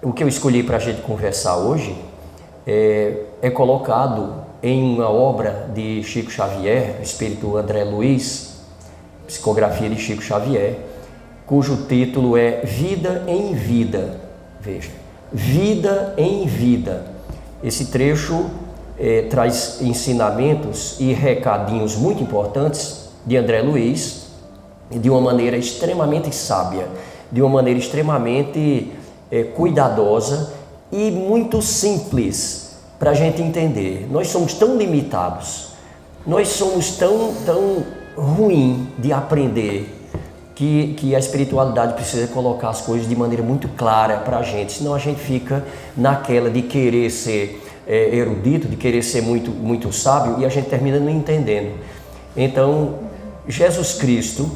o que eu escolhi para a gente conversar hoje é colocado em uma obra de Chico Xavier, Espírito André Luiz, psicografia de Chico Xavier, cujo título é Vida em Vida. Veja, Vida em Vida. Esse trecho traz ensinamentos e recadinhos muito importantes de André Luiz, de uma maneira extremamente sábia, de uma maneira extremamente cuidadosa e muito simples para a gente entender. Nós somos tão limitados, nós somos tão ruim de aprender, que a espiritualidade precisa colocar as coisas de maneira muito clara para a gente, senão a gente fica naquela de querer ser erudito, de querer ser muito sábio, e a gente termina não entendendo. Então, Jesus Cristo,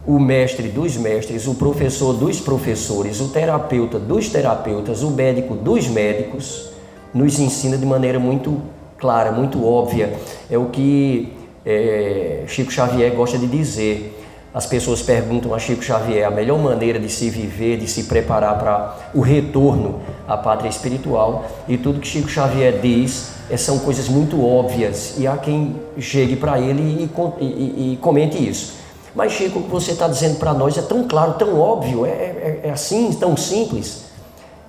o mestre dos mestres, o professor dos professores, o terapeuta dos terapeutas, o médico dos médicos, nos ensina de maneira muito clara, muito óbvia. É o que Chico Xavier gosta de dizer. As pessoas perguntam a Chico Xavier a melhor maneira de se viver, de se preparar para o retorno à pátria espiritual, e tudo que Chico Xavier diz são coisas muito óbvias, e há quem chegue para ele e comente isso. Mas Chico, o que você está dizendo para nós é tão claro, tão óbvio, é assim, tão simples.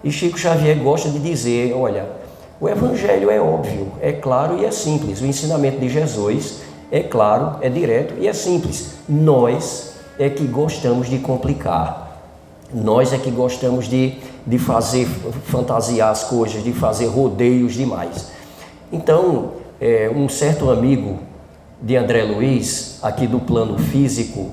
E Chico Xavier gosta de dizer, olha, o Evangelho é óbvio, é claro e é simples. O ensinamento de Jesus é claro, é direto e é simples. Nós é que gostamos de complicar. Nós é que gostamos de fazer fantasiar as coisas, de fazer rodeios demais. Então, um certo amigo de André Luiz, aqui do plano físico,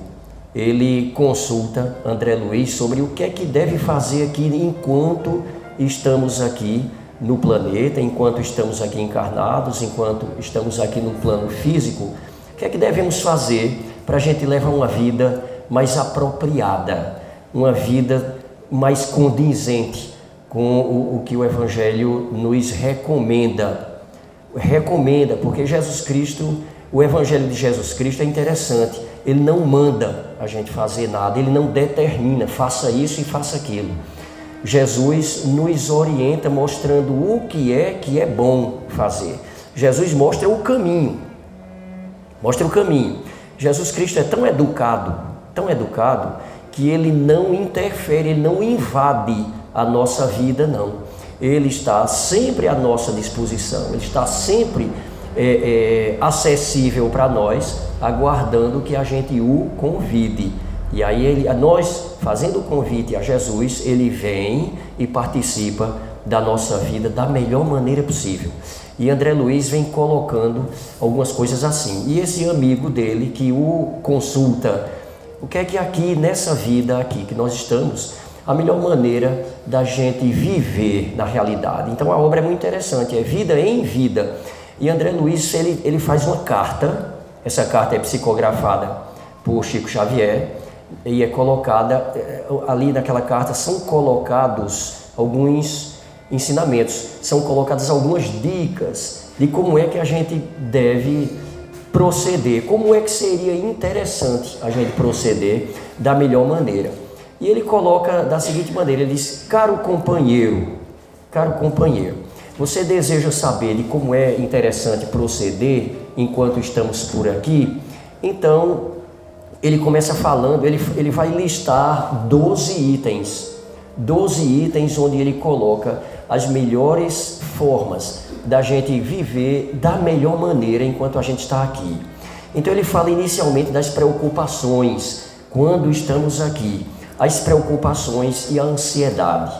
ele consulta André Luiz sobre o que é que deve fazer aqui enquanto estamos aqui no planeta, enquanto estamos aqui encarnados, enquanto estamos aqui no plano físico. O que é que devemos fazer para a gente levar uma vida mais apropriada, uma vida mais condizente com o que o Evangelho nos recomenda? Recomenda, porque Jesus Cristo, o Evangelho de Jesus Cristo é interessante. Ele não manda a gente fazer nada, ele não determina, faça isso e faça aquilo. Jesus nos orienta mostrando o que é bom fazer. Jesus mostra o caminho. Mostra o caminho. Jesus Cristo é tão educado, que ele não interfere, ele não invade a nossa vida, não. Ele está sempre à nossa disposição, ele está sempre acessível para nós, aguardando que a gente o convide. E aí nós, fazendo o convite a Jesus, ele vem e participa da nossa vida da melhor maneira possível. E André Luiz vem colocando algumas coisas assim. E esse amigo dele que o consulta, o que é que aqui, nessa vida aqui que nós estamos, a melhor maneira da gente viver na realidade. Então a obra é muito interessante, é Vida em Vida. E André Luiz, ele faz uma carta, essa carta é psicografada por Chico Xavier, e é colocada, ali naquela carta são colocados alguns ensinamentos, são colocadas algumas dicas de como é que a gente deve proceder, como é que seria interessante a gente proceder da melhor maneira. E ele coloca da seguinte maneira, ele diz: caro companheiro, você deseja saber de como é interessante proceder enquanto estamos por aqui? Então, ele começa falando, ele vai listar 12 itens onde ele coloca as melhores formas da gente viver da melhor maneira enquanto a gente está aqui. Então ele fala inicialmente das preocupações quando estamos aqui, as preocupações e a ansiedade.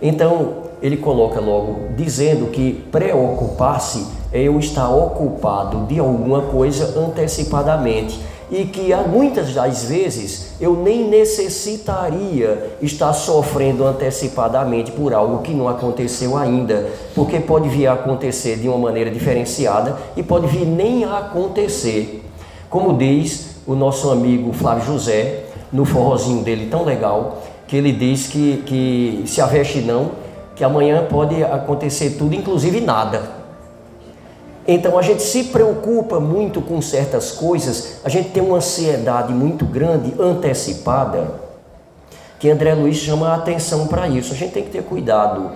Então ele coloca logo dizendo que preocupar-se é eu estar ocupado de alguma coisa antecipadamente, e que muitas das vezes eu nem necessitaria estar sofrendo antecipadamente por algo que não aconteceu ainda, porque pode vir a acontecer de uma maneira diferenciada e pode vir nem a acontecer. Como diz o nosso amigo Flávio José, no forrozinho dele tão legal, que ele diz que se aveste não, que amanhã pode acontecer tudo, inclusive nada. Então a gente se preocupa muito com certas coisas, a gente tem uma ansiedade muito grande, antecipada, que André Luiz chama a atenção para isso. A gente tem que ter cuidado,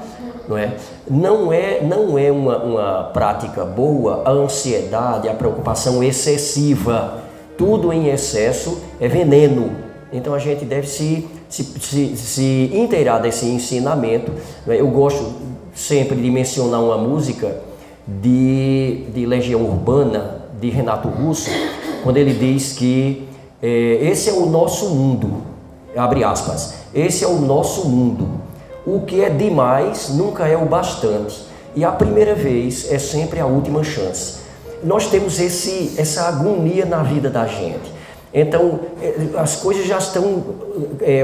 não é? Não é uma prática boa a ansiedade, a preocupação excessiva. Tudo em excesso é veneno. Então a gente deve se inteirar desse ensinamento. Eu gosto sempre de mencionar uma música de Legião Urbana, de Renato Russo, quando ele diz que esse é o nosso mundo, abre aspas, esse é o nosso mundo. O que é demais nunca é o bastante, e a primeira vez é sempre a última chance. Nós temos essa agonia na vida da gente. Então, as coisas já estão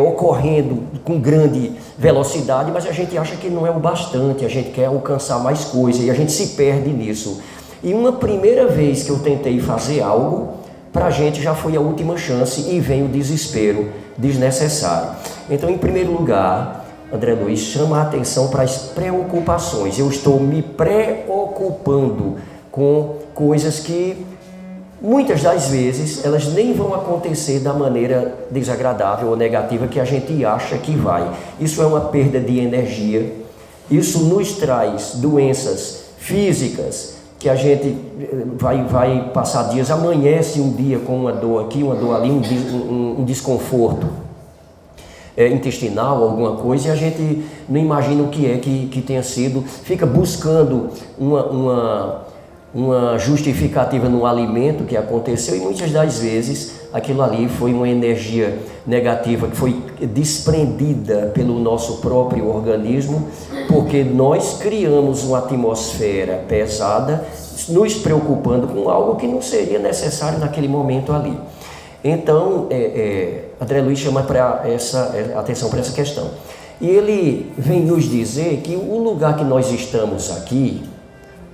ocorrendo com grande velocidade, mas a gente acha que não é o bastante, a gente quer alcançar mais coisa e a gente se perde nisso. E uma primeira vez que eu tentei fazer algo, para a gente já foi a última chance e vem o desespero desnecessário. Então, em primeiro lugar, André Luiz chama a atenção para as preocupações. Eu estou me preocupando com coisas que muitas das vezes elas nem vão acontecer da maneira desagradável ou negativa que a gente acha que vai. Isso é uma perda de energia, isso nos traz doenças físicas que a gente vai passar dias, amanhece um dia com uma dor aqui, uma dor ali, um desconforto intestinal, alguma coisa, e a gente não imagina o que é que tenha sido, fica buscando uma justificativa no alimento que aconteceu, e muitas das vezes aquilo ali foi uma energia negativa que foi desprendida pelo nosso próprio organismo, porque nós criamos uma atmosfera pesada, nos preocupando com algo que não seria necessário naquele momento ali. Então, André Luiz chama atenção para essa questão. E ele vem nos dizer que o lugar que nós estamos aqui,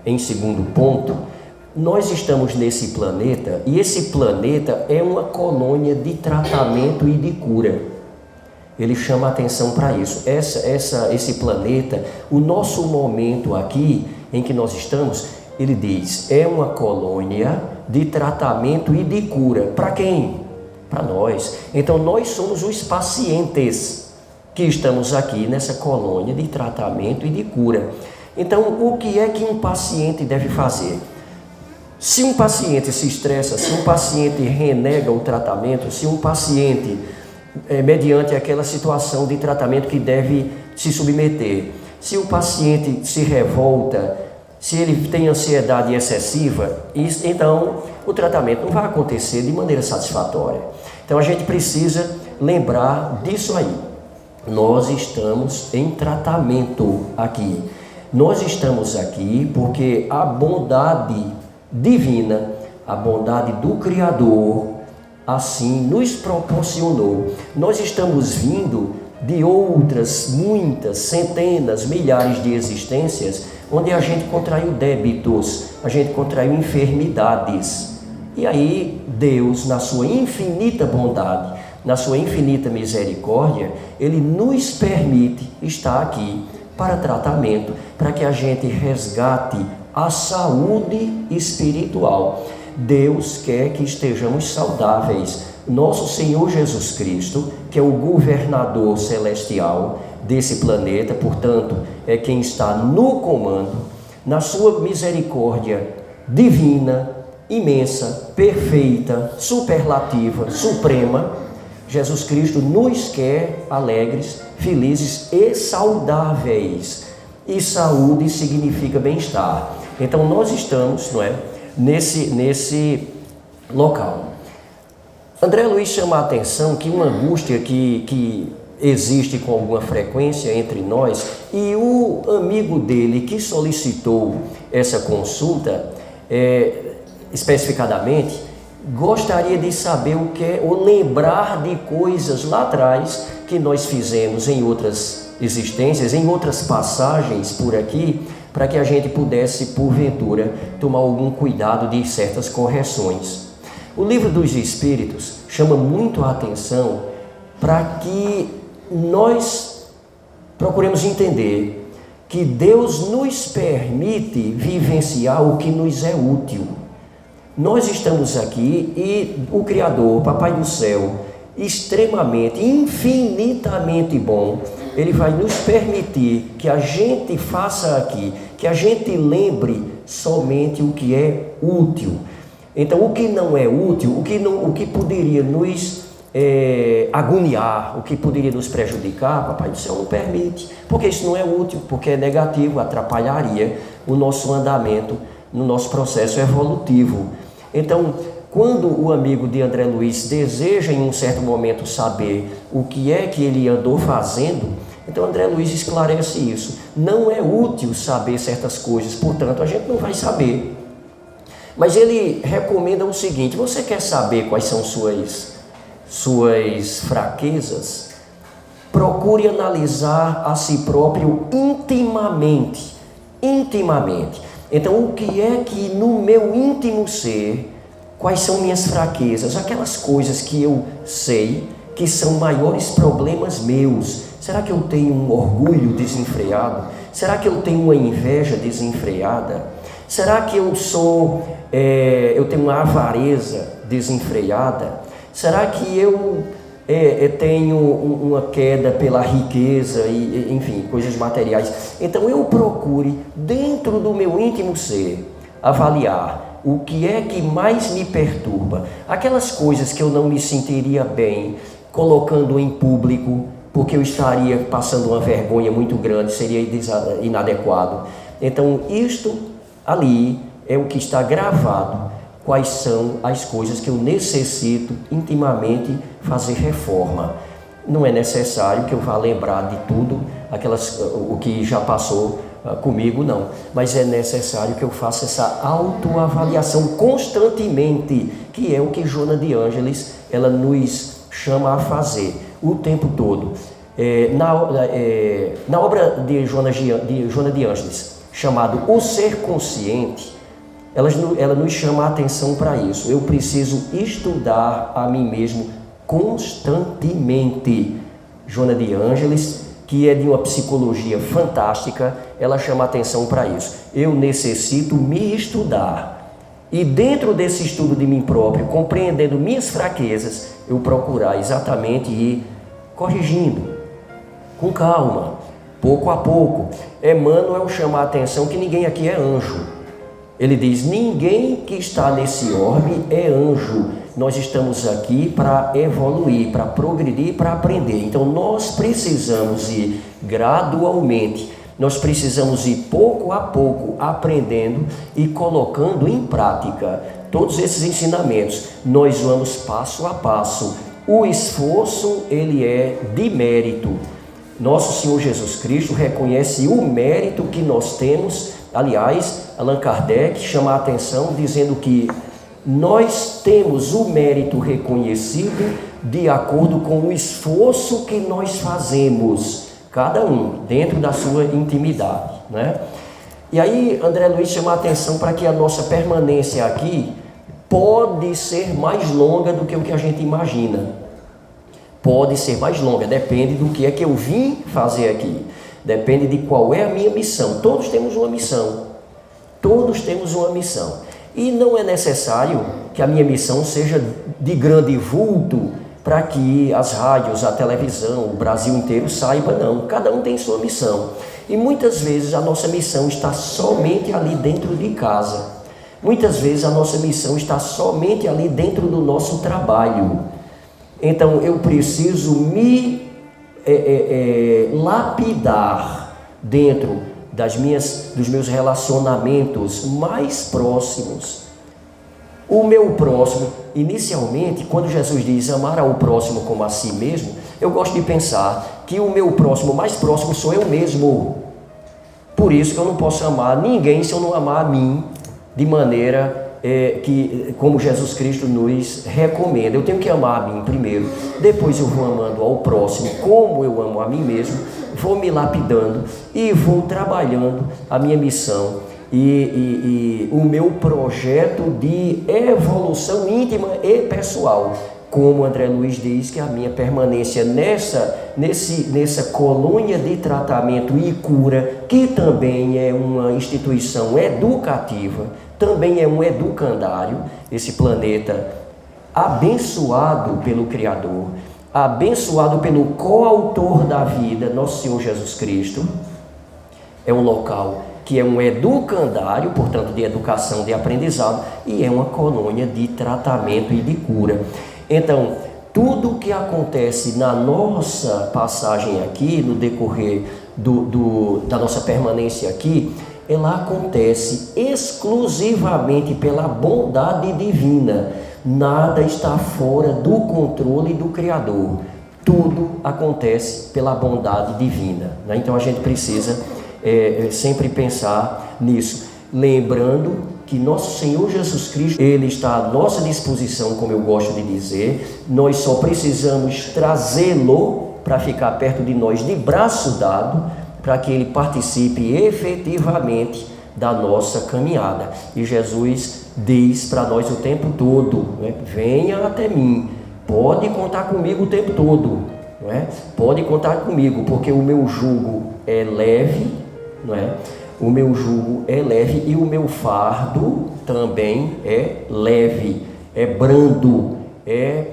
em segundo ponto, nós estamos nesse planeta, e esse planeta é uma colônia de tratamento e de cura. Ele chama a atenção para isso. Esse planeta, o nosso momento aqui em que nós estamos, ele diz, é uma colônia de tratamento e de cura. Para quem? Para nós. Então nós somos os pacientes que estamos aqui nessa colônia de tratamento e de cura. Então, o que é que um paciente deve fazer? Se um paciente se estressa, se um paciente renega o tratamento, se um paciente, mediante aquela situação de tratamento que deve se submeter, se o paciente se revolta, se ele tem ansiedade excessiva, então o tratamento não vai acontecer de maneira satisfatória. Então, a gente precisa lembrar disso aí. Nós estamos em tratamento aqui. Nós estamos aqui porque a bondade divina, a bondade do Criador, assim nos proporcionou. Nós estamos vindo de outras, muitas, centenas, milhares de existências, onde a gente contraiu débitos, a gente contraiu enfermidades. E aí Deus, na sua infinita bondade, na sua infinita misericórdia, Ele nos permite estar aqui para tratamento, para que a gente resgate a saúde espiritual. Deus quer que estejamos saudáveis. Nosso Senhor Jesus Cristo, que é o governador celestial desse planeta, portanto, é quem está no comando, na sua misericórdia divina, imensa, perfeita, superlativa, suprema, Jesus Cristo nos quer alegres, felizes e saudáveis. E saúde significa bem-estar. Então nós estamos, nesse local. André Luiz chama a atenção que uma angústia que existe com alguma frequência entre nós, e o amigo dele que solicitou essa consulta, especificadamente, gostaria de saber o que é, ou lembrar de coisas lá atrás que nós fizemos em outras existências, em outras passagens por aqui, para que a gente pudesse, porventura, tomar algum cuidado de certas correções. O Livro dos Espíritos chama muito a atenção para que nós procuremos entender que Deus nos permite vivenciar o que nos é útil. Nós estamos aqui e o Criador, o Papai do Céu, extremamente, infinitamente bom. Ele vai nos permitir que a gente faça aqui, que a gente lembre somente o que é útil. Então, o que não é útil, o que poderia nos agoniar, o que poderia nos prejudicar, Papai do Céu não permite, porque isso não é útil, porque é negativo, atrapalharia o nosso andamento no nosso processo evolutivo. Então, quando o amigo de André Luiz deseja em um certo momento saber o que é que ele andou fazendo, então André Luiz esclarece isso. Não é útil saber certas coisas, portanto a gente não vai saber. Mas ele recomenda o seguinte: você quer saber quais são suas fraquezas? Procure analisar a si próprio intimamente. Então, o que é que no meu íntimo ser, quais são minhas fraquezas? Aquelas coisas que eu sei que são maiores problemas meus. Será que eu tenho um orgulho desenfreado? Será que eu tenho uma inveja desenfreada? Será que eu tenho uma avareza desenfreada? Será que eu tenho uma queda pela riqueza e, enfim, coisas materiais? Então eu procure, dentro do meu íntimo ser, avaliar o que é que mais me perturba. Aquelas coisas que eu não me sentiria bem colocando em público, porque eu estaria passando uma vergonha muito grande, seria inadequado. Então isto ali é o que está gravado. Quais são as coisas que eu necessito intimamente fazer reforma. Não é necessário que eu vá lembrar de tudo, o que já passou comigo, não. Mas é necessário que eu faça essa autoavaliação constantemente, que é o que Joana de Ângeles ela nos chama a fazer o tempo todo. Na obra de Joana de Ângeles, chamado O Ser Consciente, ela nos chama a atenção para isso. Eu preciso estudar a mim mesmo constantemente. Joana de Ângeles, que é de uma psicologia fantástica, ela chama a atenção para isso. Eu necessito me estudar. E dentro desse estudo de mim próprio, compreendendo minhas fraquezas, eu procurar exatamente ir corrigindo, com calma, pouco a pouco. Emmanuel chama a atenção que ninguém aqui é anjo. Ele diz: ninguém que está nesse orbe é anjo. Nós estamos aqui para evoluir, para progredir, para aprender. Então nós precisamos ir gradualmente, nós precisamos ir pouco a pouco aprendendo e colocando em prática todos esses ensinamentos. Nós vamos passo a passo. O esforço, ele é de mérito. Nosso Senhor Jesus Cristo reconhece o mérito que nós temos. Aliás, Allan Kardec chama a atenção dizendo que nós temos o mérito reconhecido de acordo com o esforço que nós fazemos, cada um dentro da sua intimidade, né? E aí André Luiz chama a atenção para que a nossa permanência aqui pode ser mais longa do que o que a gente imagina. Pode ser mais longa, depende do que é que eu vim fazer aqui. Depende de qual é a minha missão. Todos temos uma missão. Todos temos uma missão. E não é necessário que a minha missão seja de grande vulto para que as rádios, a televisão, o Brasil inteiro saiba, não. Cada um tem sua missão. E muitas vezes a nossa missão está somente ali dentro de casa. Muitas vezes a nossa missão está somente ali dentro do nosso trabalho. Então eu preciso me lapidar dentro dos meus relacionamentos mais próximos. O meu próximo, inicialmente, quando Jesus diz amar ao próximo como a si mesmo, eu gosto de pensar que o meu próximo mais próximo sou eu mesmo. Por isso que eu não posso amar ninguém se eu não amar a mim de maneira como Jesus Cristo nos recomenda. Eu tenho que amar a mim primeiro, depois eu vou amando ao próximo como eu amo a mim mesmo, vou me lapidando e vou trabalhando a minha missão e o meu projeto de evolução íntima e pessoal. Como André Luiz diz, que a minha permanência nessa colônia de tratamento e cura, que também é uma instituição educativa, também é um educandário. Esse planeta abençoado pelo Criador, abençoado pelo coautor da vida, nosso Senhor Jesus Cristo. É um local que é um educandário, portanto de educação, de aprendizado, e é uma colônia de tratamento e de cura. Então, tudo o que acontece na nossa passagem aqui, no decorrer da nossa permanência aqui, ela acontece exclusivamente pela bondade divina. Nada está fora do controle do Criador. Tudo acontece pela bondade divina, né? Então a gente precisa sempre pensar nisso, lembrando que nosso Senhor Jesus Cristo, Ele está à nossa disposição, como eu gosto de dizer. Nós só precisamos trazê-lo para ficar perto de nós de braço dado, para que Ele participe efetivamente da nossa caminhada. E Jesus diz para nós o tempo todo, né? Venha até mim, pode contar comigo o tempo todo, não é? Pode contar comigo, porque o meu jugo é leve, não é? O meu jugo é leve e o meu fardo também é leve, é brando, é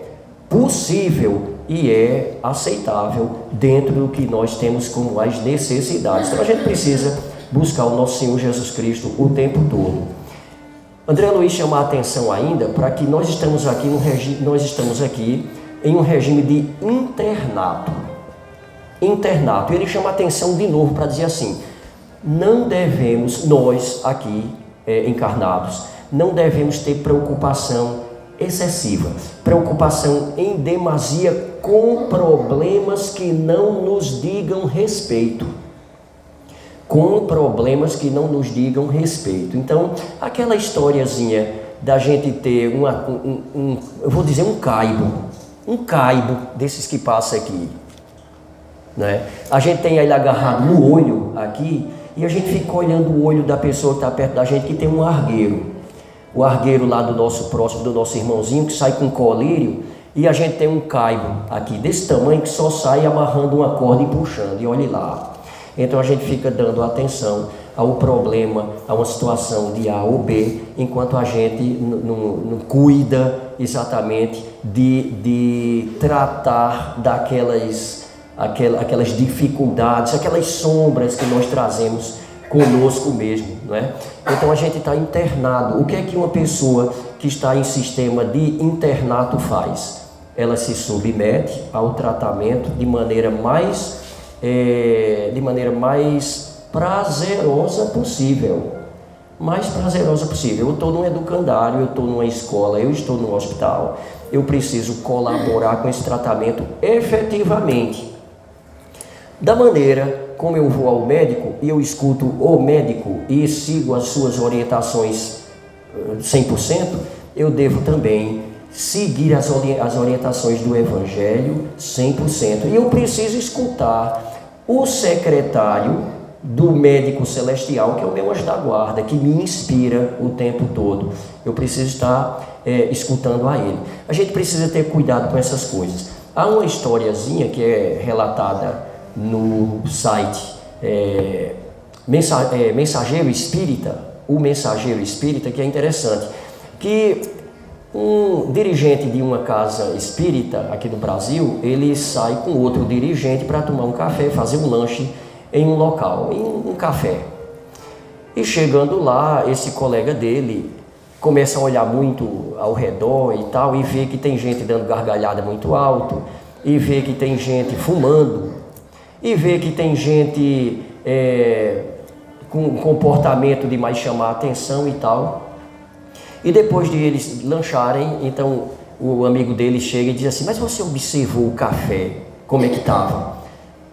possível e é aceitável dentro do que nós temos como as necessidades. Então a gente precisa buscar o nosso Senhor Jesus Cristo o tempo todo. André Luiz chama a atenção ainda para que nós estamos aqui em um regime de internato. Internato. Ele chama a atenção de novo para dizer assim: não devemos, nós aqui encarnados, não devemos ter preocupação excessiva, preocupação em demasia com problemas que não nos digam respeito. Com problemas que não nos digam respeito. Então, aquela historiazinha da gente ter eu vou dizer um caibo desses que passa aqui, né? A gente tem ele agarrado no olho aqui, e a gente fica olhando o olho da pessoa que está perto da gente, que tem um argueiro. O argueiro lá do nosso próximo, do nosso irmãozinho, que sai com colírio, e a gente tem um caibo aqui desse tamanho que só sai amarrando uma corda e puxando, e olhe lá. Então a gente fica dando atenção ao problema, a uma situação de A ou B, enquanto a gente não cuida exatamente de tratar aquelas dificuldades, aquelas sombras que nós trazemos conosco mesmo, não é? Então a gente está internado. O que é que uma pessoa que está em sistema de internato faz? Ela se submete ao tratamento de maneira mais prazerosa possível. Mais prazerosa possível. Eu estou num educandário, eu estou numa escola, eu estou no hospital. Eu preciso colaborar com esse tratamento efetivamente. Da maneira como eu vou ao médico e eu escuto o médico e sigo as suas orientações 100%, eu devo também seguir as orientações do Evangelho 100%. E eu preciso escutar o secretário do médico celestial, que é o meu anjo da guarda, que me inspira o tempo todo. Eu preciso estar escutando a ele. A gente precisa ter cuidado com essas coisas. Há uma historiazinha que é relatada no site Mensageiro Espírita, o Mensageiro Espírita, que é interessante, que um dirigente de uma casa espírita aqui do Brasil, ele sai com outro dirigente para tomar um café, fazer um lanche em um local, em um café. E chegando lá, esse colega dele começa a olhar muito ao redor e tal, e vê que tem gente dando gargalhada muito alto, e vê que tem gente fumando, e vê que tem gente com comportamento de mais chamar a atenção e tal. E depois de eles lancharem, então o amigo dele chega e diz assim: mas você observou o café, como é que estava?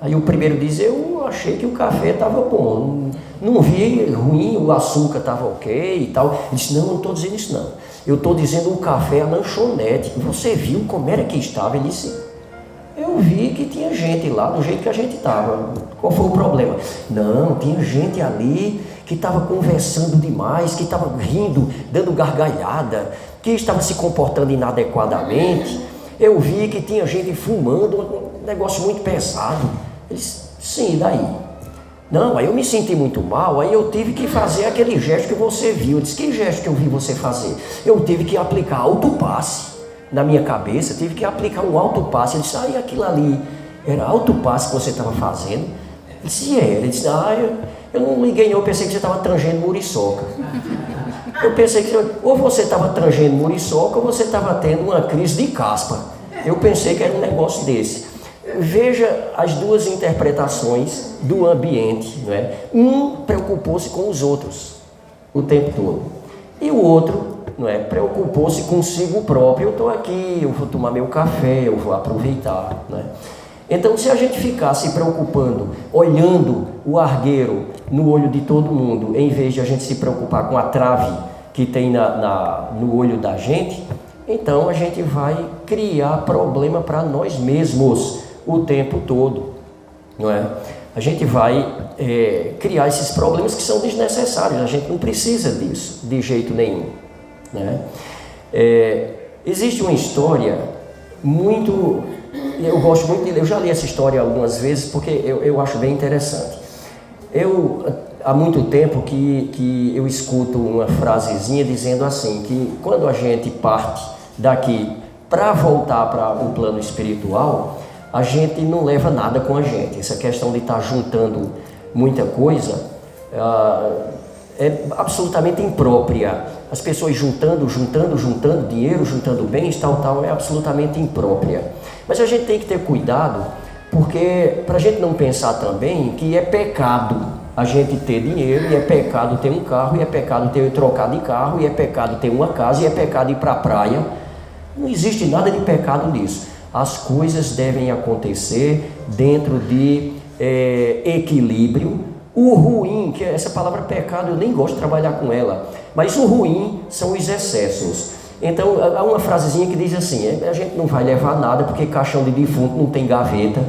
Aí o primeiro diz: eu achei que o café estava bom, não vi ruim, o açúcar estava ok e tal. Ele disse: não estou dizendo isso não, eu estou dizendo o café, a lanchonete, você viu como era que estava? Ele disse: eu vi que tinha gente lá do jeito que a gente estava. Qual foi o problema? Não, tinha gente ali que estava conversando demais, que estava rindo, dando gargalhada, que estava se comportando inadequadamente. Eu vi que tinha gente fumando, um negócio muito pesado. Ele disse: sim, daí? Não, aí eu me senti muito mal, aí eu tive que fazer aquele gesto que você viu. Eu disse: que gesto que eu vi você fazer? Eu tive que aplicar autopasse. na minha cabeça, tive que aplicar um autopasse. Ele disse, aquilo ali era autopasse que você estava fazendo? Ele disse, Ele disse, eu não liguei não, eu pensei que você estava tangendo muriçoca. Eu pensei que ou você estava tangendo muriçoca ou você estava tendo uma crise de caspa. Eu pensei que era um negócio desse. Veja as duas interpretações do ambiente, não é? Um preocupou-se com os outros o tempo todo. E o outro, não é? Preocupou-se consigo próprio. Eu estou aqui, eu vou tomar meu café, eu vou aproveitar, não é? Então, se a gente ficar se preocupando, olhando o argueiro no olho de todo mundo, em vez de a gente se preocupar com a trave que tem no olho da gente, então a gente vai criar problema para nós mesmos o tempo todo, não é? A gente vai criar esses problemas que são desnecessários, a gente não precisa disso de jeito nenhum, né? Existe uma história muito... Eu gosto muito de ler, eu já li essa história algumas vezes porque eu acho bem interessante. Há muito tempo que eu escuto uma frasezinha dizendo assim, que quando a gente parte daqui para voltar para o plano espiritual, a gente não leva nada com a gente. Essa questão de estar juntando muita coisa é absolutamente imprópria. As pessoas juntando dinheiro, juntando bens, tal, é absolutamente imprópria. Mas a gente tem que ter cuidado, porque para a gente não pensar também que é pecado a gente ter dinheiro, e é pecado ter um carro, e é pecado trocar de carro, e é pecado ter uma casa, e é pecado ir para a praia. Não existe nada de pecado nisso. As coisas devem acontecer dentro de equilíbrio. O ruim, que essa palavra pecado eu nem gosto de trabalhar com ela, mas o ruim são os excessos. Então há uma frasezinha que diz assim, a gente não vai levar nada porque caixão de defunto não tem gaveta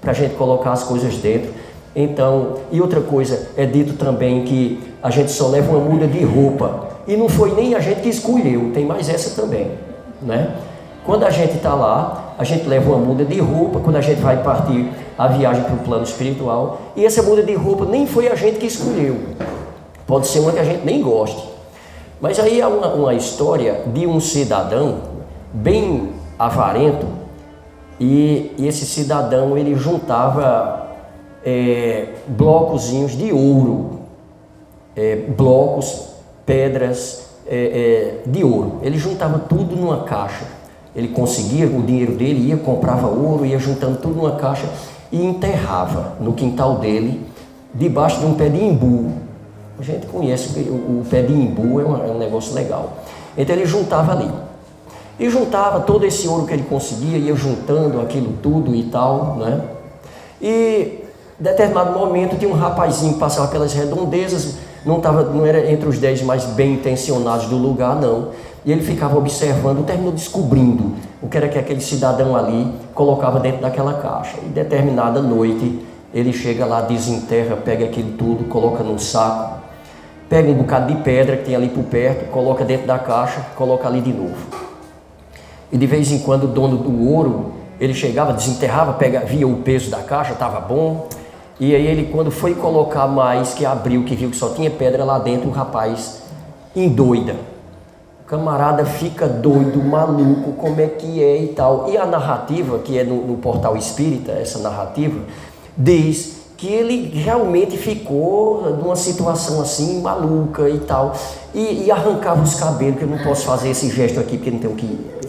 para a gente colocar as coisas dentro. Então, e outra coisa, é dito também que a gente só leva uma muda de roupa, e não foi nem a gente que escolheu, tem mais essa também, né? Quando a gente está lá, a gente leva uma muda de roupa, quando a gente vai partir a viagem para o plano espiritual, e essa muda de roupa nem foi a gente que escolheu, pode ser uma que a gente nem goste. Mas aí há uma história de um cidadão bem avarento, e esse cidadão ele juntava blocozinhos de ouro, blocos, pedras de ouro. Ele juntava tudo numa caixa. Ele conseguia o dinheiro dele, ia, comprava ouro, ia juntando tudo numa caixa e enterrava no quintal dele, debaixo de um pé de imbu. A gente conhece o pé de imbu, é um negócio legal. Então ele juntava ali. E juntava todo esse ouro que ele conseguia, ia juntando aquilo tudo e tal, né? E em determinado momento tinha um rapazinho que passava pelas redondezas, não era entre os 10 mais bem intencionados do lugar, não. E ele ficava observando, terminou descobrindo o que era que aquele cidadão ali colocava dentro daquela caixa. E determinada noite ele chega lá, desenterra, pega aquilo tudo, coloca num saco, pega um bocado de pedra que tem ali por perto, coloca dentro da caixa, coloca ali de novo. E de vez em quando o dono do ouro, ele chegava, desenterrava, via o peso da caixa, estava bom. E aí ele, quando foi colocar mais, que abriu, que viu que só tinha pedra lá dentro, o rapaz endoida. O camarada fica doido, maluco, como é que é e tal. E a narrativa, que é no Portal Espírita, essa narrativa, diz que ele realmente ficou numa situação assim, maluca e tal. E arrancava os cabelos, que eu não posso fazer esse gesto aqui, porque não tenho que...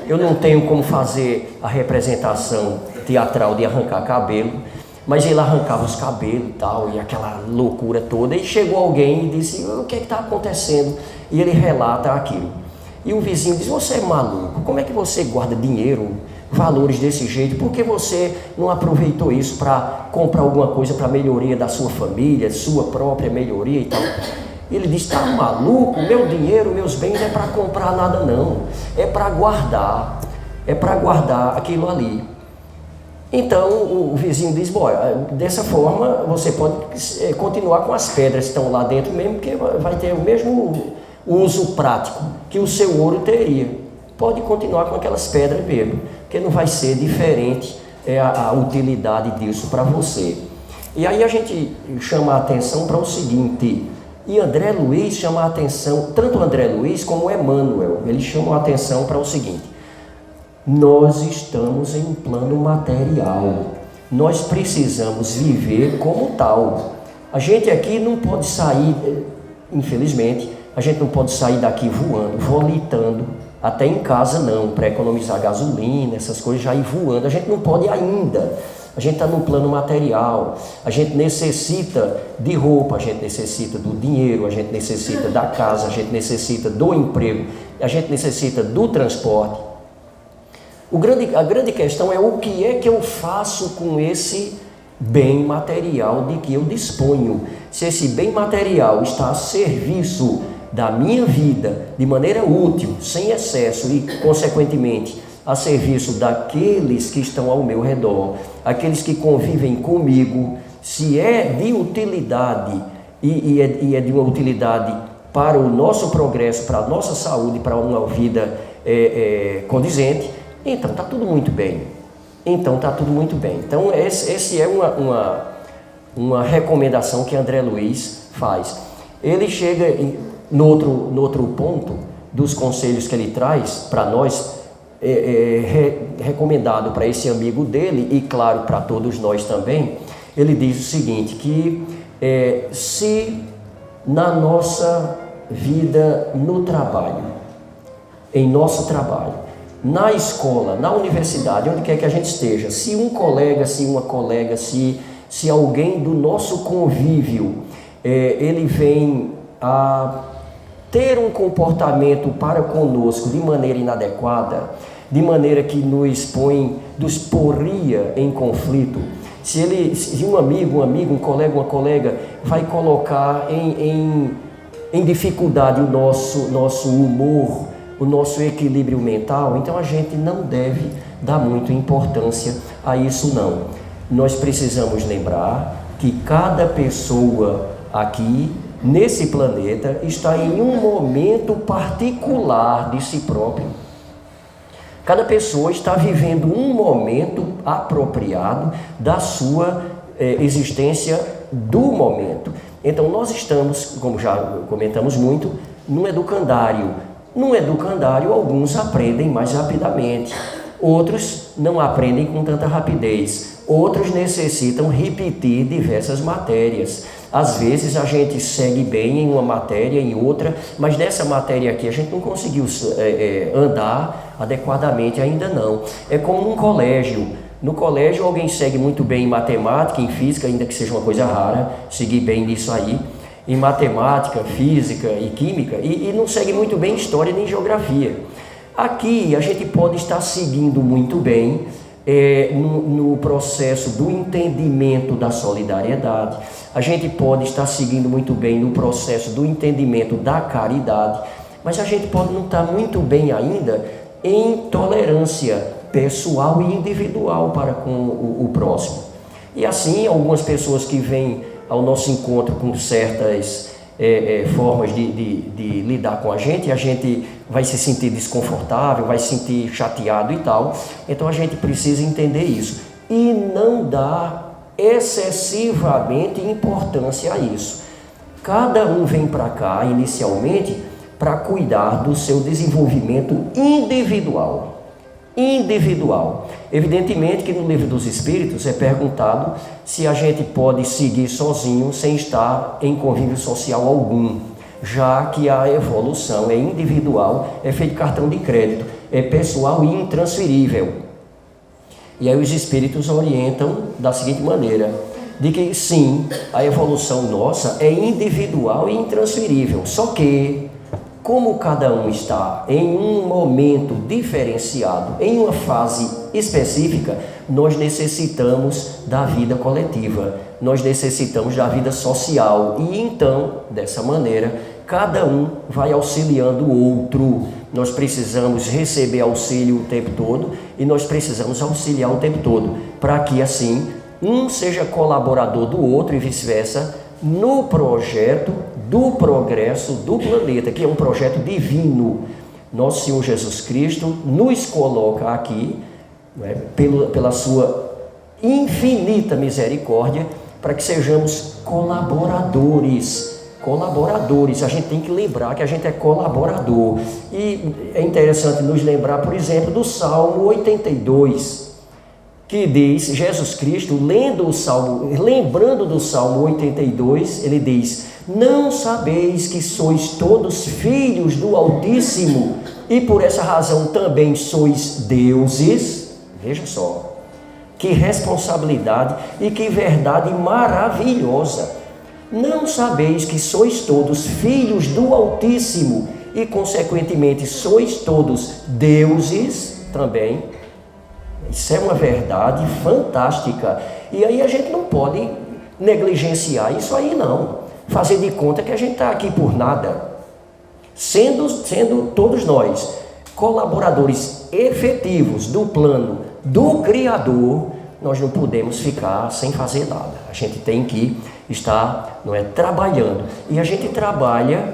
Eu não tenho como fazer a representação teatral de arrancar cabelo, mas ele arrancava os cabelos e tal, e aquela loucura toda. E chegou alguém e disse, o que é que está acontecendo? E ele relata aquilo. E o vizinho diz, você é maluco, como é que você guarda dinheiro, valores desse jeito? Por que você não aproveitou isso para comprar alguma coisa para melhoria da sua família, sua própria melhoria e tal? Ele diz, está maluco? Meu dinheiro, meus bens não é para comprar nada não, é para guardar aquilo ali. Então o vizinho diz, bom, dessa forma você pode continuar com as pedras que estão lá dentro mesmo, porque vai ter o mesmo uso prático que o seu ouro teria. Pode continuar com aquelas pedras mesmo, porque não vai ser diferente a utilidade disso para você. E aí a gente chama a atenção para o seguinte, e André Luiz chama a atenção, tanto André Luiz como Emmanuel, eles chamam a atenção para o seguinte, nós estamos em um plano material. Nós precisamos viver como tal. A gente aqui não pode sair, infelizmente, a gente não pode sair daqui voando, volitando, até em casa não, para economizar gasolina, essas coisas, já ir voando. A gente não pode ainda. A gente está no plano material, a gente necessita de roupa, a gente necessita do dinheiro, a gente necessita da casa, a gente necessita do emprego, a gente necessita do transporte. A grande questão é o que é que eu faço com esse bem material de que eu disponho. Se esse bem material está a serviço da minha vida de maneira útil, sem excesso e, consequentemente, a serviço daqueles que estão ao meu redor, aqueles que convivem comigo, se é de utilidade e é de uma utilidade para o nosso progresso, para a nossa saúde, para uma vida condizente, então está tudo muito bem. Então esse é uma recomendação que André Luiz faz. Ele chega no outro ponto dos conselhos que ele traz para nós, recomendado para esse amigo dele e claro para todos nós também. Ele diz o seguinte, que se na nossa vida no trabalho, em nosso trabalho, na escola, na universidade, onde quer que a gente esteja, se um colega, se uma colega, se alguém do nosso convívio ele vem a ter um comportamento para conosco de maneira inadequada, de maneira que nos porria em conflito, se um amigo, um colega, uma colega vai colocar em dificuldade o nosso humor, o nosso equilíbrio mental, então a gente não deve dar muita importância a isso não. Nós precisamos lembrar que cada pessoa aqui nesse planeta está em um momento particular de si próprio. Cada pessoa está vivendo um momento apropriado da sua existência do momento. Então nós estamos, como já comentamos muito, num educandário. Num educandário alguns aprendem mais rapidamente, outros não aprendem com tanta rapidez, outros necessitam repetir diversas matérias. Às vezes a gente segue bem em uma matéria, em outra, mas nessa matéria aqui a gente não conseguiu andar adequadamente ainda não. É como num colégio. No colégio alguém segue muito bem em matemática, em física, ainda que seja uma coisa rara, seguir bem nisso aí, em matemática, física e química, e não segue muito bem história nem geografia. Aqui a gente pode estar seguindo muito bem no processo do entendimento da solidariedade, a gente pode estar seguindo muito bem no processo do entendimento da caridade, mas a gente pode não estar muito bem ainda em tolerância pessoal e individual para com o próximo. E assim, algumas pessoas que vêm ao nosso encontro com certas formas de lidar com a gente vai se sentir desconfortável, vai se sentir chateado e tal. Então a gente precisa entender isso e não dar excessivamente importância a isso. Cada um vem para cá inicialmente para cuidar do seu desenvolvimento individual. Evidentemente que no Livro dos Espíritos é perguntado se a gente pode seguir sozinho sem estar em convívio social algum, já que a evolução é individual, é feito cartão de crédito, é pessoal e intransferível. E aí os Espíritos orientam da seguinte maneira, de que sim, a evolução nossa é individual e intransferível, só que como cada um está em um momento diferenciado, em uma fase específica, nós necessitamos da vida coletiva, nós necessitamos da vida social e então, dessa maneira, cada um vai auxiliando o outro. Nós precisamos receber auxílio o tempo todo e nós precisamos auxiliar o tempo todo, para que assim um seja colaborador do outro e vice-versa no projeto do progresso do planeta, que é um projeto divino. Nosso Senhor Jesus Cristo nos coloca aqui, né, pela sua infinita misericórdia, para que sejamos colaboradores colaboradores. A gente tem que lembrar que a gente é colaborador. E é interessante nos lembrar, por exemplo, do Salmo 82, que diz, Jesus Cristo, lembrando do Salmo 82, ele diz: não sabeis que sois todos filhos do Altíssimo, e por essa razão também sois deuses? Veja só, que responsabilidade e que verdade maravilhosa. Não sabeis que sois todos filhos do Altíssimo e, consequentemente, sois todos deuses também? Isso é uma verdade fantástica. E aí a gente não pode negligenciar isso aí, não. Fazer de conta que a gente está aqui por nada. Sendo todos nós colaboradores efetivos do plano do Criador, nós não podemos ficar sem fazer nada. A gente tem que estar, trabalhando. E a gente trabalha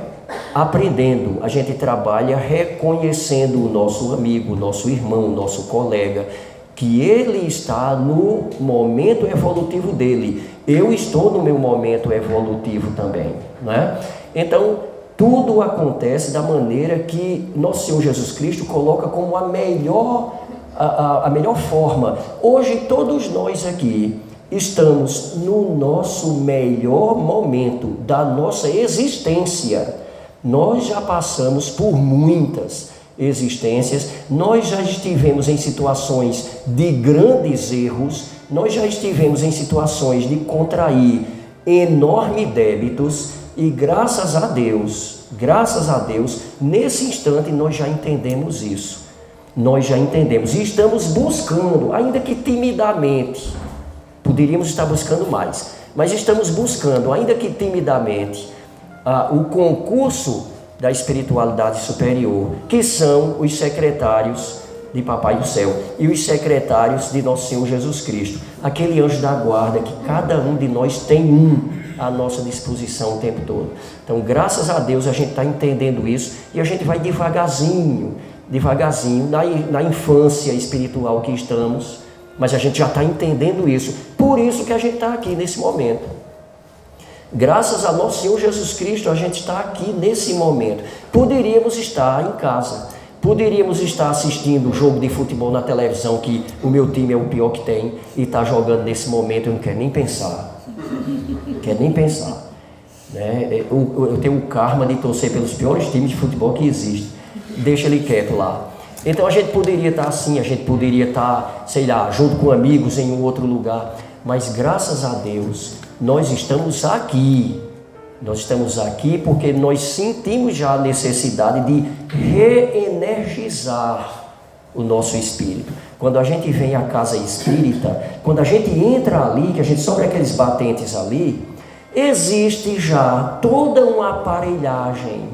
aprendendo, a gente trabalha reconhecendo o nosso amigo, nosso irmão, nosso colega, que ele está no momento evolutivo dele. Eu estou no meu momento evolutivo também, né? Então, tudo acontece da maneira que nosso Senhor Jesus Cristo coloca como a melhor forma. Hoje todos nós aqui estamos no nosso melhor momento da nossa existência. Nós já passamos por muitas existências, nós já estivemos em situações de grandes erros, nós já estivemos em situações de contrair enormes débitos, e graças a Deus, nesse instante nós já entendemos isso. Nós já entendemos e estamos buscando, ainda que timidamente, poderíamos estar buscando mais, mas estamos buscando, ainda que timidamente, o concurso da espiritualidade superior, que são os secretários de Papai do Céu e os secretários de Nosso Senhor Jesus Cristo, aquele anjo da guarda que cada um de nós tem à nossa disposição o tempo todo. Então, graças a Deus, a gente está entendendo isso e a gente vai devagarzinho, na infância espiritual que estamos, mas a gente já está entendendo isso. Por isso que a gente está aqui nesse momento. Graças a nosso Senhor Jesus Cristo, a gente está aqui nesse momento. Poderíamos estar em casa, poderíamos estar assistindo o jogo de futebol na televisão, que o meu time é o pior que tem, e está jogando nesse momento. Eu não quero nem pensar. Né? Eu tenho o karma de torcer pelos piores times de futebol que existem. Deixa ele quieto lá. Então a gente poderia estar assim, a gente poderia estar, junto com amigos em um outro lugar, mas graças a Deus, nós estamos aqui porque nós sentimos já a necessidade de reenergizar o nosso espírito. Quando a gente vem à casa espírita, quando a gente entra ali, que a gente sobe aqueles batentes ali, existe já toda uma aparelhagem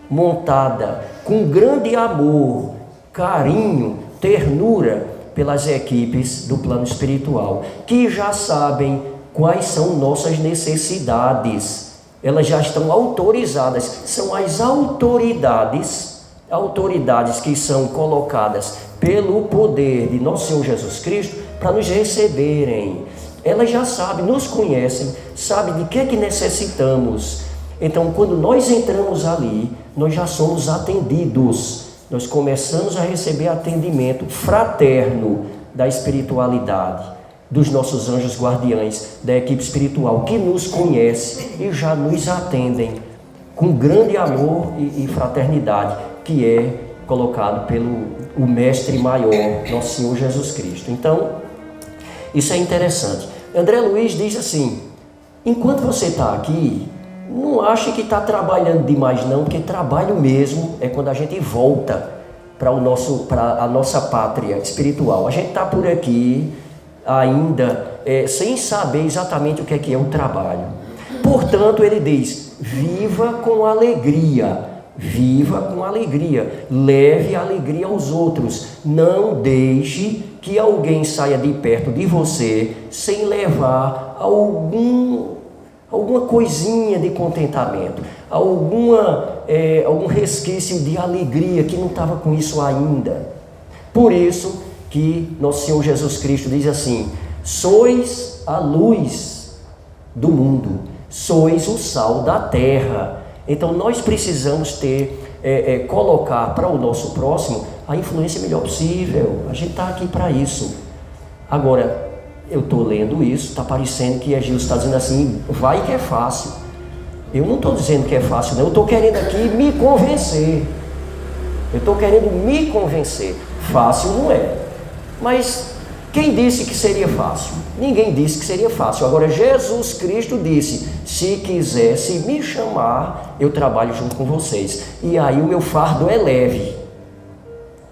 montada com grande amor, carinho, ternura pelas equipes do plano espiritual, que já sabem quais são nossas necessidades. Elas já estão autorizadas, são as autoridades que são colocadas pelo poder de nosso Senhor Jesus Cristo para nos receberem. Elas já sabem, nos conhecem, sabem de que necessitamos. Então, quando nós entramos ali, nós já somos atendidos. Nós começamos a receber atendimento fraterno da espiritualidade, dos nossos anjos guardiães, da equipe espiritual que nos conhece e já nos atendem com grande amor e fraternidade, que é colocado pelo o Mestre Maior, nosso Senhor Jesus Cristo. Então, isso é interessante. André Luiz diz assim: enquanto você está aqui, não ache que está trabalhando demais não, porque trabalho mesmo é quando a gente volta para a nossa pátria espiritual. A gente está por aqui ainda sem saber exatamente o que é o trabalho. Portanto, ele diz: viva com alegria, leve alegria aos outros, não deixe que alguém saia de perto de você sem levar alguma coisinha de contentamento, algum resquício de alegria que não estava com isso ainda. Por isso que nosso Senhor Jesus Cristo diz assim: sois a luz do mundo. sois o sal da terra. Então nós precisamos colocar para o nosso próximo a influência melhor possível. A gente está aqui para isso. Agora, eu estou lendo isso, está parecendo que a Gil está dizendo assim, vai que é fácil. Eu não estou dizendo que é fácil, não. Eu estou querendo aqui me convencer. Eu estou querendo me convencer. Fácil não é. Mas quem disse que seria fácil? Ninguém disse que seria fácil. Agora, Jesus Cristo disse, se quisesse me chamar, eu trabalho junto com vocês. E aí o meu fardo é leve.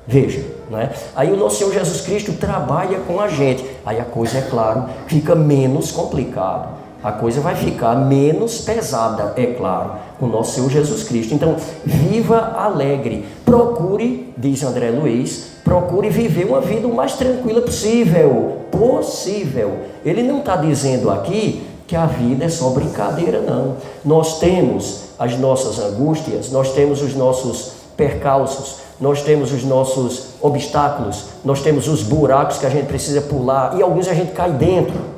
Veja, né? Aí o nosso Senhor Jesus Cristo trabalha com a gente. Aí a coisa, é claro, fica menos complicada. A coisa vai ficar menos pesada, é claro, com o nosso Senhor Jesus Cristo. Então, viva alegre. Procure, diz André Luiz, procure viver uma vida o mais tranquila possível. Ele não está dizendo aqui que a vida é só brincadeira, não. Nós temos as nossas angústias, nós temos os nossos percalços, nós temos os nossos obstáculos, nós temos os buracos que a gente precisa pular e alguns a gente cai dentro.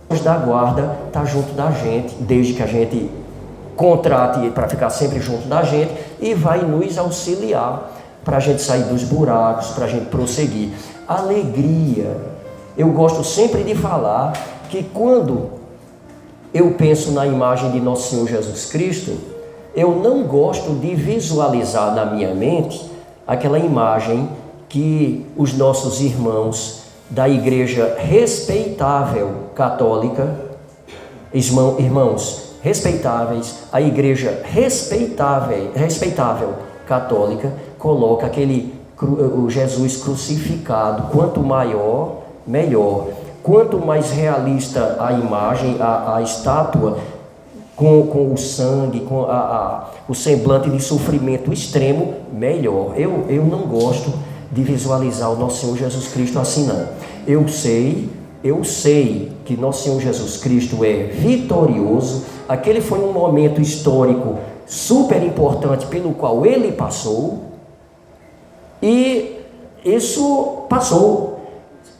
O anjo da guarda está junto da gente, desde que a gente contrate para ficar sempre junto da gente e vai nos auxiliar para a gente sair dos buracos, para a gente prosseguir. Alegria. Eu gosto sempre de falar que quando eu penso na imagem de Nosso Senhor Jesus Cristo, eu não gosto de visualizar na minha mente aquela imagem que os nossos irmãos da igreja respeitável católica, irmãos respeitáveis, a igreja respeitável católica, coloca o Jesus crucificado, quanto maior, melhor. Quanto mais realista a imagem, a estátua, com o sangue, com o semblante de sofrimento extremo, melhor. Eu não gosto de visualizar o nosso Senhor Jesus Cristo assim, não. Eu sei que nosso Senhor Jesus Cristo é vitorioso. Aquele foi um momento histórico super importante pelo qual ele passou, e isso passou.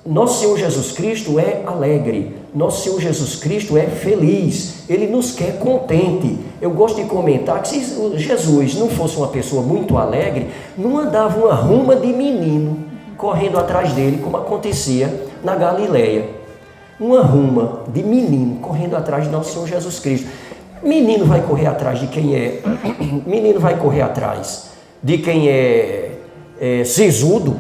Nosso Senhor Jesus Cristo é alegre, nosso Senhor Jesus Cristo é feliz, Ele nos quer contente. Eu gosto de comentar que se Jesus não fosse uma pessoa muito alegre, não andava uma ruma de menino correndo atrás dele, como acontecia na Galileia. Uma ruma de menino correndo atrás de nosso Senhor Jesus Cristo. Menino vai correr atrás de quem é... Menino vai correr atrás de quem é sisudo,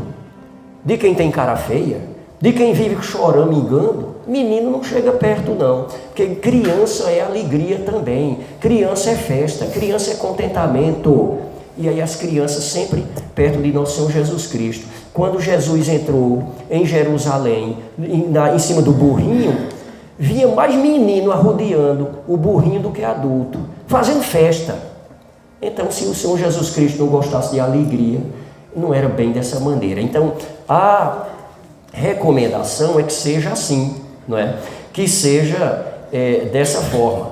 de quem tem cara feia, de quem vive chorando, engano. Menino não chega perto, não, porque criança é alegria também, criança é festa, criança é contentamento. E aí as crianças sempre perto de nosso Senhor Jesus Cristo. Quando Jesus entrou em Jerusalém, em cima do burrinho, vinha mais menino arrodeando o burrinho do que adulto, fazendo festa. Então, se o Senhor Jesus Cristo não gostasse de alegria, não era bem dessa maneira. Então, a recomendação é que seja assim, não é? Que seja dessa forma.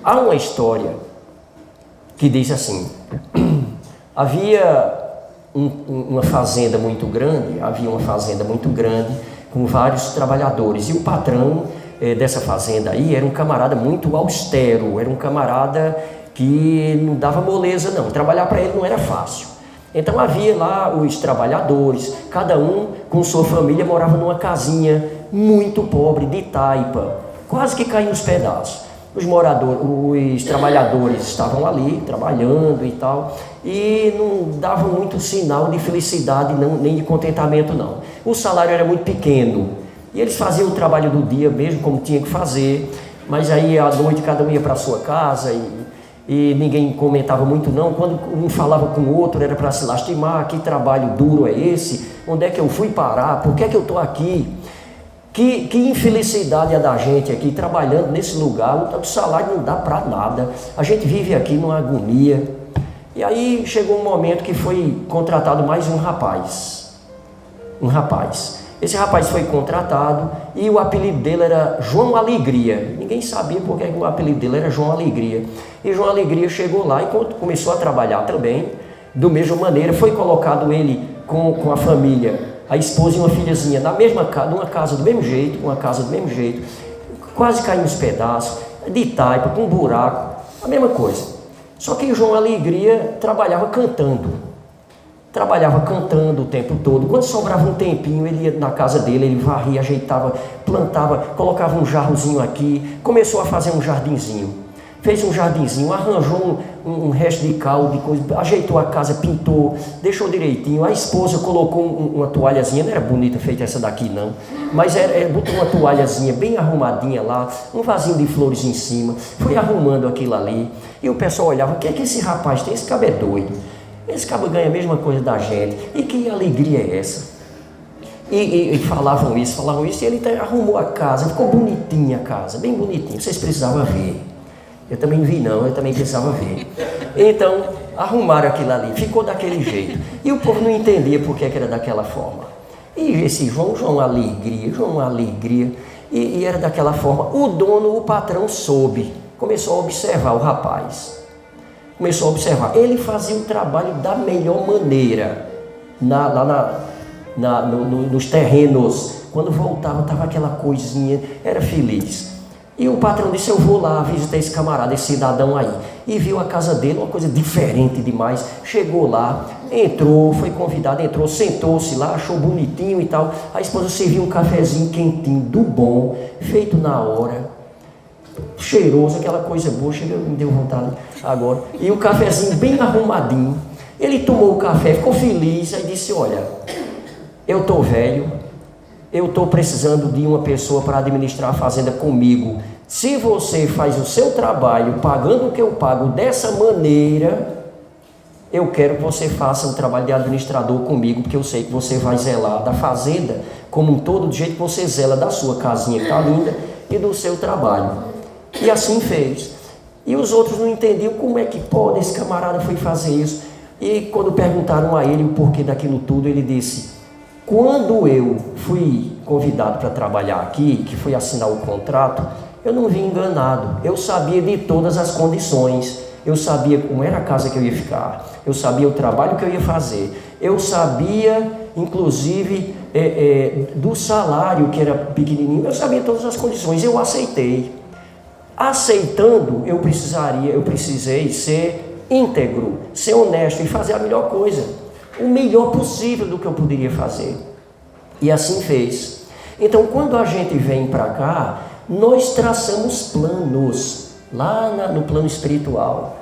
Há uma história que diz assim: havia uma fazenda muito grande, com vários trabalhadores, e o patrão dessa fazenda aí era um camarada muito austero, era um camarada que não dava moleza não, trabalhar para ele não era fácil. Então havia lá os trabalhadores, cada um com sua família morava numa casinha muito pobre, de taipa, quase que caindo nos pedaços. Os trabalhadores estavam ali trabalhando e tal, e não davam muito sinal de felicidade não, nem de contentamento não. O salário era muito pequeno e eles faziam o trabalho do dia mesmo como tinha que fazer, mas aí à noite cada um ia para a sua casa e ninguém comentava muito não. Quando um falava com o outro era para se lastimar: que trabalho duro é esse? Onde é que eu fui parar? Por que é que eu estou aqui? Que infelicidade é da gente aqui trabalhando nesse lugar, o salário não dá para nada, a gente vive aqui numa agonia. E aí chegou um momento que foi contratado mais um rapaz. Esse rapaz foi contratado e o apelido dele era João Alegria. Ninguém sabia porque o apelido dele era João Alegria. E João Alegria chegou lá e começou a trabalhar também, da mesma maneira. Foi colocado ele com a família, a esposa e uma filhazinha, na mesma casa, numa casa do mesmo jeito, quase caindo nos pedaços. de taipa, com buraco, a mesma coisa. Só que João Alegria trabalhava cantando o tempo todo. Quando sobrava um tempinho, ele ia na casa dele, ele varria, ajeitava, plantava, colocava um jarrozinho aqui, começou a fazer um jardinzinho. Fez um jardinzinho, arranjou um resto de cal, de coisa, ajeitou a casa, pintou, deixou direitinho. A esposa colocou uma toalhazinha, não era bonita feita essa daqui não, mas botou uma toalhazinha bem arrumadinha lá, um vasinho de flores em cima, foi arrumando aquilo ali. E o pessoal olhava, o que é que esse rapaz tem? Esse cabo é doido. Esse cabo ganha a mesma coisa da gente. E que alegria é essa? E falavam isso, e ele arrumou a casa, ficou bonitinha a casa, bem bonitinha, vocês precisavam ver. Eu também vi não, eu também precisava ver. Então, arrumaram aquilo ali, ficou daquele jeito. E o povo não entendia por que era daquela forma. E esse João Alegria, e era daquela forma. O dono, o patrão soube, começou a observar o rapaz. Começou a observar. Ele fazia o trabalho da melhor maneira, nos terrenos. Quando voltava, estava aquela coisinha, era feliz. E o patrão disse, eu vou lá visitar esse camarada, esse cidadão aí. E viu a casa dele, uma coisa diferente demais. Chegou lá, entrou, foi convidado, entrou, sentou-se lá, achou bonitinho e tal. A esposa serviu um cafezinho quentinho, do bom, feito na hora. Cheiroso, aquela coisa boa, me deu vontade agora. E o cafezinho bem arrumadinho. Ele tomou o café, ficou feliz, aí disse, olha, eu estou velho, eu estou precisando de uma pessoa para administrar a fazenda comigo. Se você faz o seu trabalho pagando o que eu pago dessa maneira, eu quero que você faça um trabalho de administrador comigo, porque eu sei que você vai zelar da fazenda como um todo, do jeito que você zela da sua casinha que está linda e do seu trabalho. E assim fez. E os outros não entendiam como é que pode, esse camarada foi fazer isso. E quando perguntaram a ele o porquê daquilo tudo, ele disse, quando eu fui convidado para trabalhar aqui, que fui assinar o contrato, eu não vim enganado. Eu sabia de todas as condições. Eu sabia como era a casa que eu ia ficar. Eu sabia o trabalho que eu ia fazer. Eu sabia, inclusive, do salário que era pequenininho. Eu sabia todas as condições. Eu aceitei. Aceitando, eu precisei ser íntegro, ser honesto e fazer a melhor coisa. O melhor possível do que eu poderia fazer. E assim fez. Então, quando a gente vem para cá, nós traçamos planos, lá no plano espiritual,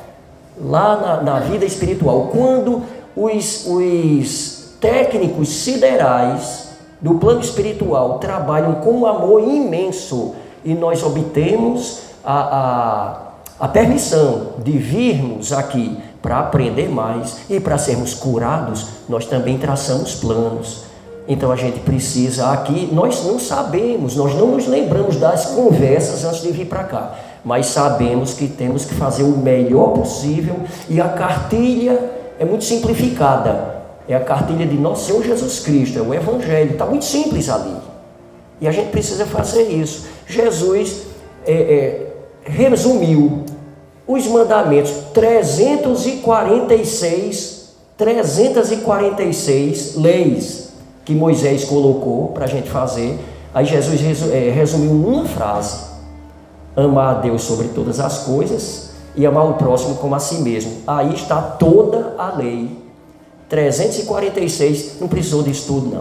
lá na vida espiritual. Quando os técnicos siderais do plano espiritual trabalham com um amor imenso, e nós obtemos a permissão de virmos aqui para aprender mais e para sermos curados, nós também traçamos planos. Então a gente precisa aqui, nós não sabemos, nós não nos lembramos das conversas antes de vir para cá, mas sabemos que temos que fazer o melhor possível, e a cartilha é muito simplificada, é a cartilha de Nosso Senhor Jesus Cristo, é o Evangelho, está muito simples ali, e a gente precisa fazer isso. Jesus resumiu os mandamentos, 346 leis que Moisés colocou para a gente fazer. Aí Jesus resumiu uma frase: amar a Deus sobre todas as coisas e amar o próximo como a si mesmo. Aí está toda a lei. 346, não precisou disso tudo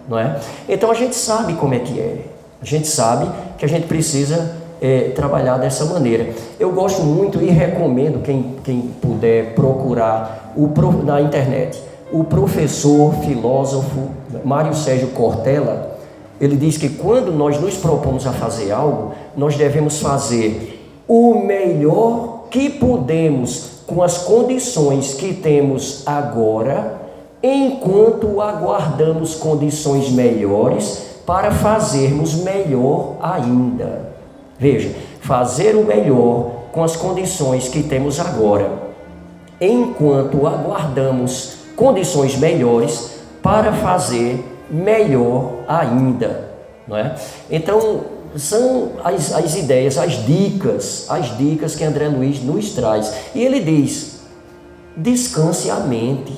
não é? Então a gente sabe como é que é. A gente sabe que a gente precisa trabalhar dessa maneira. Eu gosto muito e recomendo quem puder procurar na internet o professor filósofo Mário Sérgio Cortella. Ele diz que quando nós nos propomos a fazer algo, nós devemos fazer o melhor que podemos com as condições que temos agora, enquanto aguardamos condições melhores para fazermos melhor ainda. Veja, fazer o melhor com as condições que temos agora, enquanto aguardamos condições melhores para fazer melhor ainda, não é? Então, são as ideias, as dicas que André Luiz nos traz. E ele diz: descanse a mente.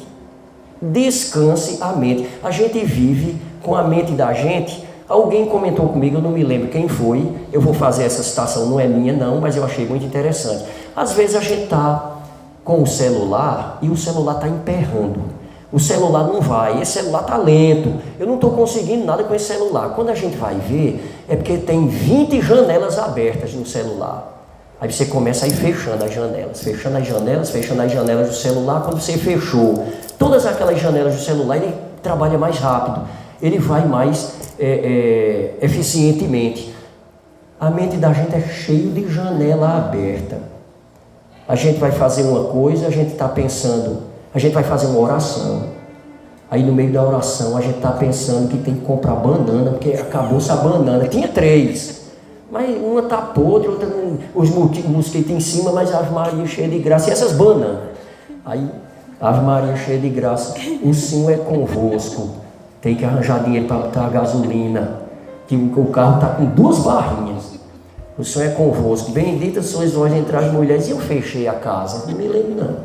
Descanse a mente. A gente vive com a mente da gente Alguém comentou comigo, eu não me lembro quem foi, eu vou fazer essa citação, não é minha não, mas eu achei muito interessante. Às vezes a gente está com o celular e o celular está emperrando. O celular não vai, esse celular está lento, eu não estou conseguindo nada com esse celular. Quando a gente vai ver, é porque tem 20 janelas abertas no celular. Aí você começa a ir fechando as janelas, fechando as janelas do celular. Quando você fechou todas aquelas janelas do celular, ele trabalha mais rápido, ele vai mais eficientemente. A mente da gente é cheia de janela aberta. A gente vai fazer uma coisa, a gente está pensando, a gente vai fazer uma oração. Aí no meio da oração a gente está pensando que tem que comprar banana, porque acabou-se a banana. Tinha 3, mas uma está podre, outra os mosquitos em cima, mas a Ave Maria cheia de graça. E essas bananas? Aí, Ave Maria cheia de graça, o Senhor é convosco. Tem que arranjar dinheiro para botar a gasolina, que o carro está com 2 barrinhas. O Senhor é convosco. Bendita sois vós entre as mulheres. E eu fechei a casa, não me lembro não.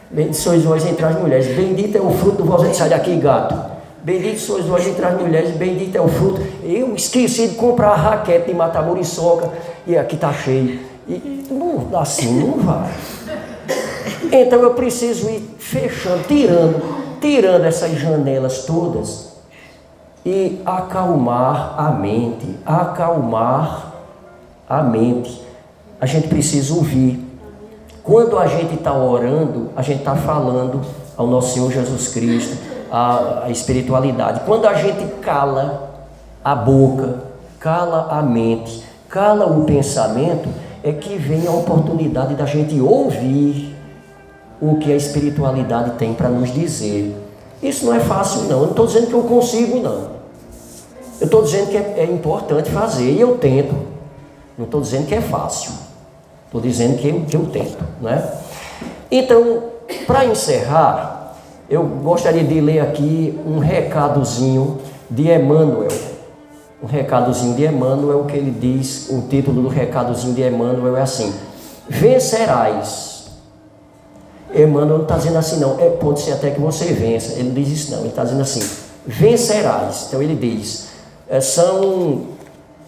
Bendito sois vós entre as mulheres. Bendito é o fruto do vosso ventre. Sai daqui, gato. Bendito sois vós entre as mulheres. Bendito é o fruto. Eu esqueci de comprar a raquete de matar muriçoca. E aqui está cheio. E não, assim não vai. Então eu preciso ir fechando, tirando essas janelas todas e acalmar a mente. A gente precisa ouvir. Quando a gente está orando, a gente está falando ao nosso Senhor Jesus Cristo, a espiritualidade. Quando a gente cala a boca, cala a mente, cala o pensamento, é que vem a oportunidade da gente ouvir o que a espiritualidade tem para nos dizer. Isso não é fácil não, eu não estou dizendo que eu consigo não. Eu estou dizendo que é importante fazer e eu tento. Não estou dizendo que é fácil. Estou dizendo que eu tento, né? Então, para encerrar, eu gostaria de ler aqui um recadozinho de Emmanuel. Um recadozinho de Emmanuel que ele diz, o título do recadozinho de Emmanuel é assim: vencerás. Emmanuel não está dizendo assim não, pode ser até que você vença. Ele diz isso não, ele está dizendo assim: vencerás. Então ele diz, são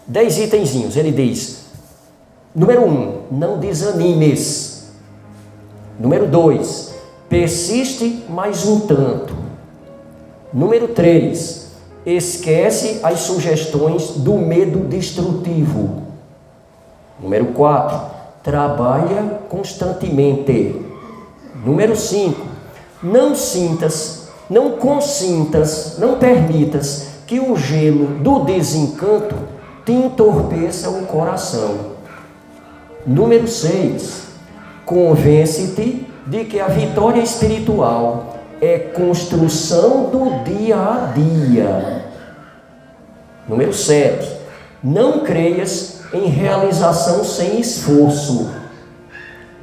10 itenzinhos. Ele diz: número 1, não desanimes. Número 2, persiste mais um tanto. Número 3, esquece as sugestões do medo destrutivo. Número 4, trabalha constantemente. Número 5, não permitas que o gelo do desencanto te entorpeça o coração. Número 6, convence-te de que a vitória espiritual é construção do dia a dia. Número 7, não creias em realização sem esforço.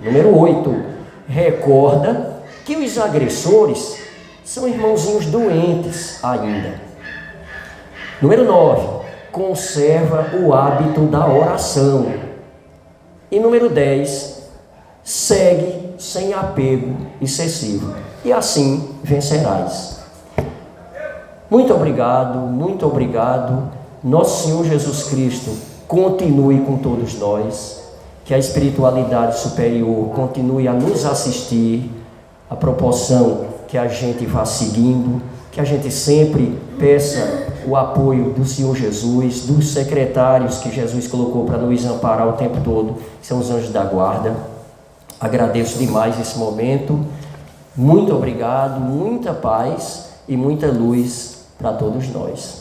Número 8, recorda que os agressores são irmãozinhos doentes ainda. Número 9, conserva o hábito da oração. E número 10, segue sem apego excessivo. E assim vencerás. Muito obrigado, muito obrigado. Nosso Senhor Jesus Cristo continue com todos nós. Que a espiritualidade superior continue a nos assistir, à proporção que a gente vá seguindo, que a gente sempre peça o apoio do Senhor Jesus, dos secretários que Jesus colocou para nos amparar o tempo todo, que são os anjos da guarda. Agradeço demais esse momento. Muito obrigado, muita paz e muita luz para todos nós.